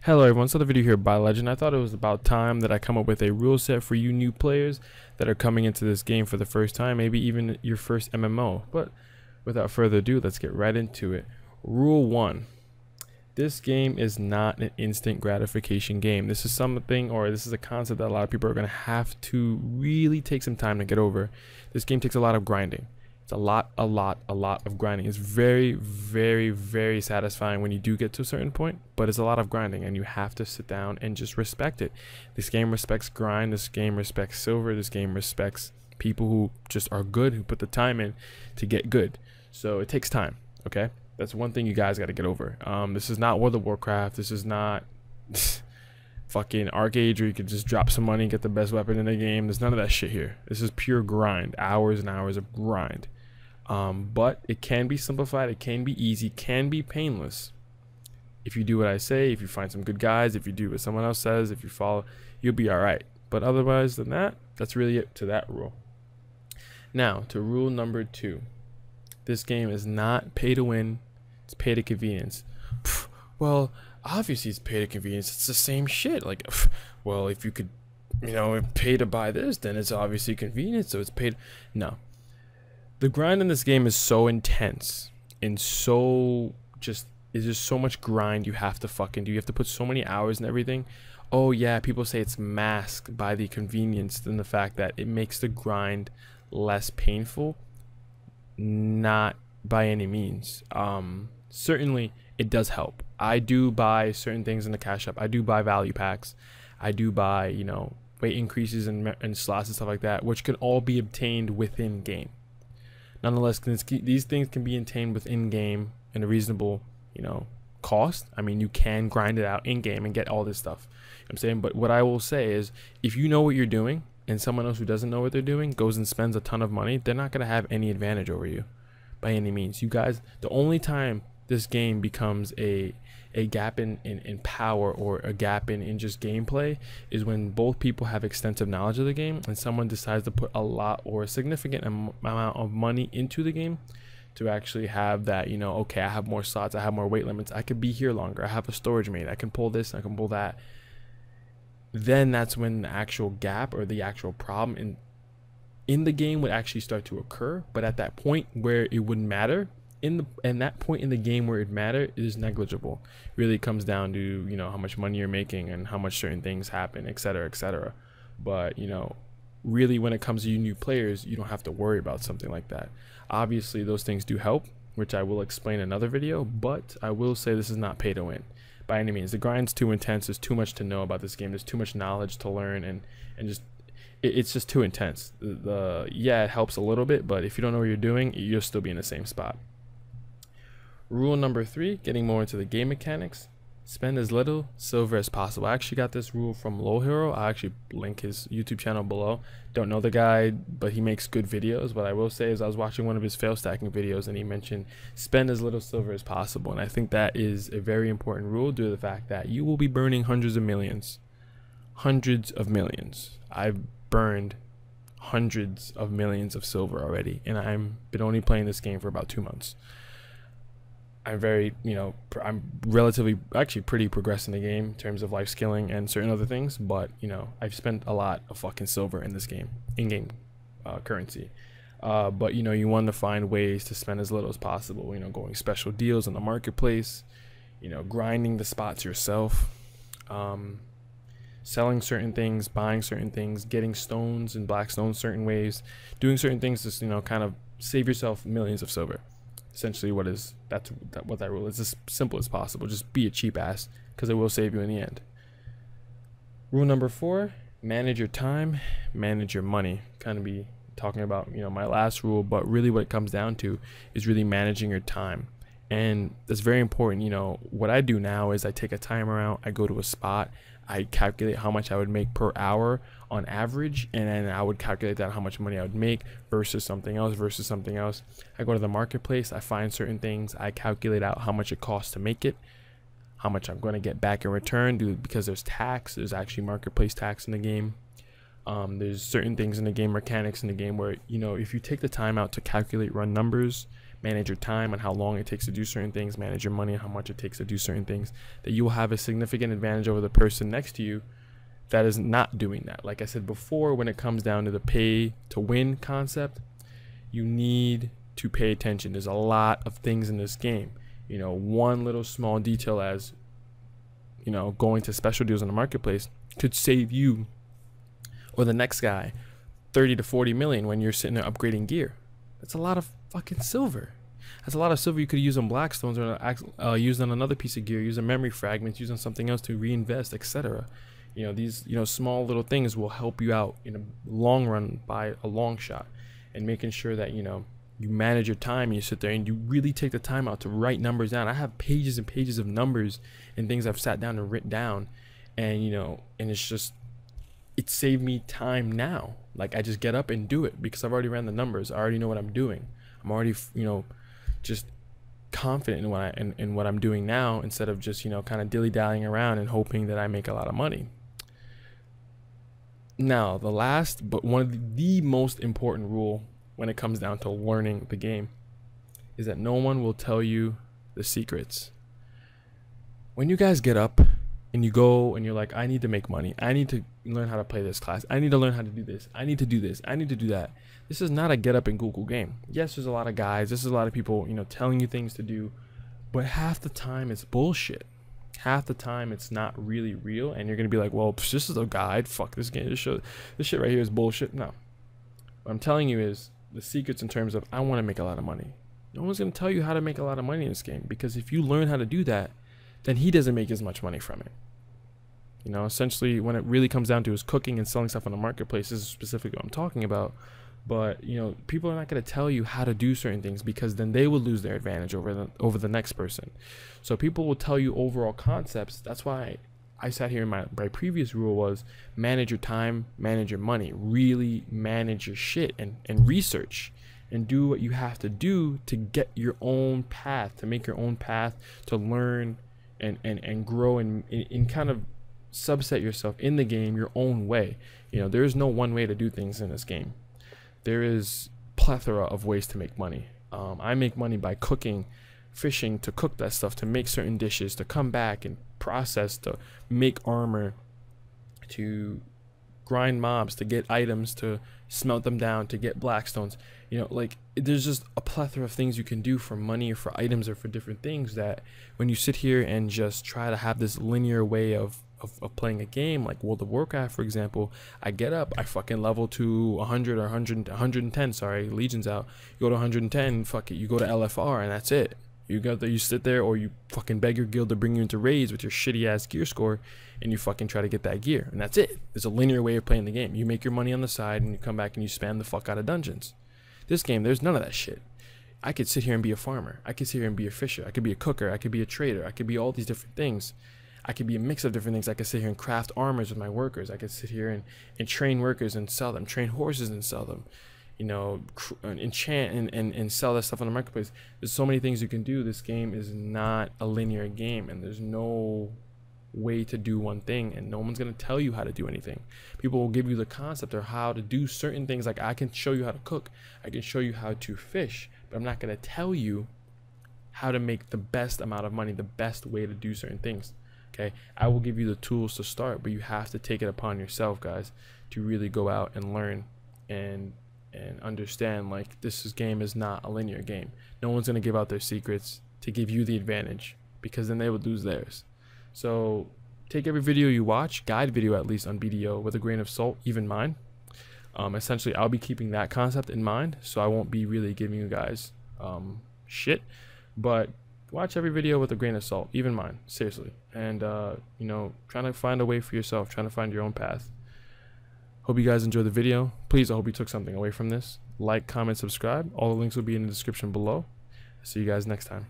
Hello everyone, so the video here by Legend. I thought it was about time that I come up with a rule set for you new players that are coming into this game for the first time, maybe even your first MMO. But without further ado, let's get right into it. Rule 1. This game is not an instant gratification game. This is something, or this is a concept that a lot of people are going to have to really take some time to get over. This game takes a lot of grinding. It's a lot of grinding. It's very satisfying when you do get to a certain point, but it's a lot of grinding and you have to sit down and just respect it. This game respects grind. This game respects silver. This game respects people who just are good, who put the time in to get good. So it takes time. Okay, that's one thing you guys got to get over. This is not World of Warcraft. This is not fucking Arcade where you could just drop some money and get the best weapon in the game. There's none of that shit here. This is pure grind, hours and hours of grind. But it can be simplified, it can be easy, can be painless. If you do what I say, if you find some good guys, if you do what someone else says, if you follow, you'll be alright. But otherwise than that, that's really it to that rule. Now, to rule number 2. This game is not pay to win, it's pay to convenience. Well, obviously it's pay to convenience, it's the same shit. Like, well, if you could, pay to buy this, then it's obviously convenient, so it's paid. No. The grind in this game is so intense and so it's just so much grind you have to fucking do. You have to put so many hours and everything. Oh yeah, people say it's masked by the convenience and the fact that it makes the grind less painful. Not by any means. Certainly it does help. I do buy certain things in the cash shop. I do buy value packs. I do buy, weight increases and slots and stuff like that, which can all be obtained within game. Nonetheless, these things can be obtained within game in a reasonable, cost. I mean, you can grind it out in game and get all this stuff. You know what I'm saying, but what I will say is, if you know what you're doing and someone else who doesn't know what they're doing goes and spends a ton of money, they're not going to have any advantage over you by any means. You guys, the only time this game becomes a gap in power or a gap in just gameplay is when both people have extensive knowledge of the game and someone decides to put a lot or a significant amount of money into the game to actually have that, okay, I have more slots, I have more weight limits, I could be here longer, I have a storage mate, I can pull this, I can pull that. Then that's when the actual gap or the actual problem in the game would actually start to occur. But at that point where it wouldn't matter, that point in the game where it matters is negligible. Really comes down to how much money you're making and how much certain things happen, etc. But really when it comes to you new players, you don't have to worry about something like that. Obviously those things do help, which I will explain in another video, but I will say this is not pay to win by any means. The grind's too intense. There's too much to know about this game. There's too much knowledge to learn, and just it's just too intense. Yeah, it helps a little bit, but if you don't know what you're doing, you'll still be in the same spot. Rule number 3, getting more into the game mechanics, spend as little silver as possible. I actually got this rule from Low Hero. I'll actually link his YouTube channel below. Don't know the guy, but he makes good videos. What I will say is I was watching one of his fail stacking videos and he mentioned spend as little silver as possible. And I think that is a very important rule due to the fact that you will be burning hundreds of millions. I've burned hundreds of millions of silver already, and I've been only playing this game for about 2 months. I'm very, I'm relatively actually pretty progressed in the game in terms of life skilling and certain other things, but I've spent a lot of fucking silver in this game, in-game currency. But you want to find ways to spend as little as possible, going special deals on the marketplace, grinding the spots yourself, selling certain things, buying certain things, getting stones and black stones certain ways, doing certain things to kind of save yourself millions of silver. Essentially what that rule is, as simple as possible. Just be a cheap ass, because it will save you in the end. Rule number 4, manage your time, manage your money. Kind of be talking about my last rule, but really what it comes down to is really managing your time. And that's very important. What I do now is I take a timer out, I go to a spot, I calculate how much I would make per hour on average, and then I would calculate that how much money I would make versus something else. I go to the marketplace, I find certain things, I calculate out how much it costs to make it, how much I'm going to get back in return, because there's tax, there's actually marketplace tax in the game. There's certain things in the game, mechanics in the game where if you take the time out to calculate, run numbers, manage your time on how long it takes to do certain things, manage your money on how much it takes to do certain things, that you will have a significant advantage over the person next to you that is not doing that. Like I said before, when it comes down to the pay to win concept, you need to pay attention. There's a lot of things in this game. You know, one little small detail as, you know, going to special deals in the marketplace could save you or the next guy 30 to 40 million when you're sitting there upgrading gear. That's a lot of fucking silver. That's a lot of silver you could use on Blackstones, or use on another piece of gear, use on memory fragments, use on something else to reinvest, etc. You know, these, you know, small little things will help you out in a long run by a long shot, and making sure that, you know, you manage your time and you sit there and you really take the time out to write numbers down. I have pages and pages of numbers and things I've sat down and written down, and, you know, and it's just, it saved me time now. Like, I just get up and do it because I've already ran the numbers. I already know what I'm doing. I'm already, you know, just confident in what I'm doing now, instead of just, you know, kind of dilly-dallying around and hoping that I make a lot of money. Now, the last, but one of the most important rule when it comes down to learning the game is that no one will tell you the secrets. When you guys get up and you go and you're like, I need to make money, I need to learn how to play this class, I need to learn how to do this, I need to do this, I need to do that. This is not a get up and Google game. Yes, there's a lot of guys, there's a lot of people, you know, telling you things to do, but half the time it's bullshit. Half the time it's not really real, and you're gonna be like, well, this is a guide, fuck this game, this shit right here is bullshit. No, what I'm telling you is the secrets in terms of, I want to make a lot of money. No one's gonna tell you how to make a lot of money in this game, because if you learn how to do that, then he doesn't make as much money from it. You know, essentially, when it really comes down to is cooking and selling stuff on the marketplace, this is specifically what I'm talking about. But, you know, people are not going to tell you how to do certain things, because then they will lose their advantage over the next person. So people will tell you overall concepts. That's why I sat here in my previous rule was manage your time, manage your money, really manage your shit, and research and do what you have to do to get your own path, to make your own path, to learn and grow and kind of subset yourself in the game your own way. You know, there is no one way to do things in this game. There is plethora of ways to make money. I make money by cooking, fishing, to cook that stuff, to make certain dishes, to come back and process, to make armor, to grind mobs, to get items, to smelt them down, to get blackstones. You know, like, there's just a plethora of things you can do for money or for items or for different things, that when you sit here and just try to have this linear way of playing a game like World of Warcraft, for example, I get up, I fucking level to 100 or 110, sorry, Legion's out, you go to 110, fuck it, you go to LFR, and that's it. You go there, you sit there, or you fucking beg your guild to bring you into raids with your shitty ass gear score, and you fucking try to get that gear, and that's it. There's a linear way of playing the game. You make your money on the side, and you come back and you spam the fuck out of dungeons. This game, there's none of that shit. I could sit here and be a farmer, I could sit here and be a fisher, I could be a cooker, I could be a trader, I could be all these different things. I could be a mix of different things. I could sit here and craft armors with my workers. I could sit here and train workers and sell them, train horses and sell them, you know, enchant and sell that stuff on the marketplace. There's so many things you can do. This game is not a linear game, and there's no way to do one thing, and no one's going to tell you how to do anything. People will give you the concept of how to do certain things. Like, I can show you how to cook, I can show you how to fish, but I'm not going to tell you how to make the best amount of money, the best way to do certain things. Okay, I will give you the tools to start, but you have to take it upon yourself, guys, to really go out and learn and understand, like, this game is not a linear game. No one's going to give out their secrets to give you the advantage, because then they would lose theirs. So take every video you watch, guide video at least, on BDO with a grain of salt, even mine. Essentially, I'll be keeping that concept in mind, so I won't be really giving you guys shit, but watch every video with a grain of salt, even mine, seriously. And you know, trying to find a way for yourself, trying to find your own path. Hope you guys enjoyed the video. Please, I hope you took something away from this. Like, comment, subscribe. All the links will be in the description below. See you guys next time.